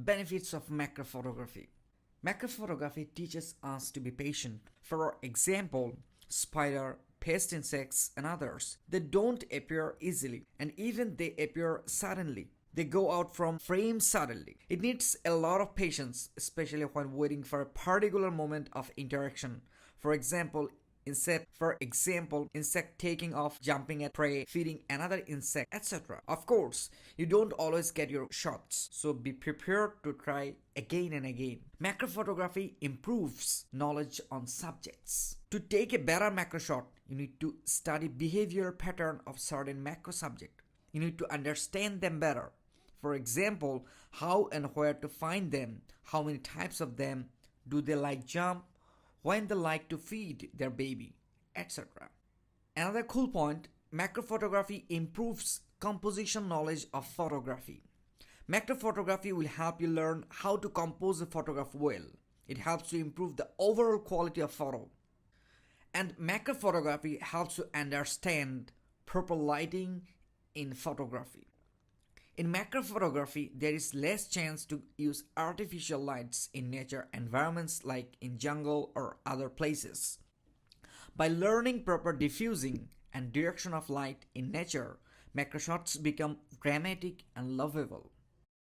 Benefits of macro photography. Macro photography teaches us to be patient. For example, spider, pest insects, and others. They don't appear easily, and even they appear suddenly. They go out from frame suddenly. It needs a lot of patience, especially when waiting for a particular moment of interaction. For example, insect taking off, jumping at prey, feeding another insect, etc. Of course, you don't always get your shots, so be prepared to try again and again. Macro photography improves knowledge on subjects. To take a better macro shot, you need to study behavior pattern of certain macro subject. You need to understand them better. For example, how and where to find them, how many types of them, do they like jump, when they like to feed their baby, etc. Another cool point, macro photography improves composition knowledge of photography. Macro photography will help you learn how to compose a photograph well. It helps to improve the overall quality of photo. And macro photography helps you understand proper lighting in photography. In macro photography, there is less chance to use artificial lights in nature environments like in jungle or other places. By learning proper diffusing and direction of light in nature, macro shots become dramatic and lovable.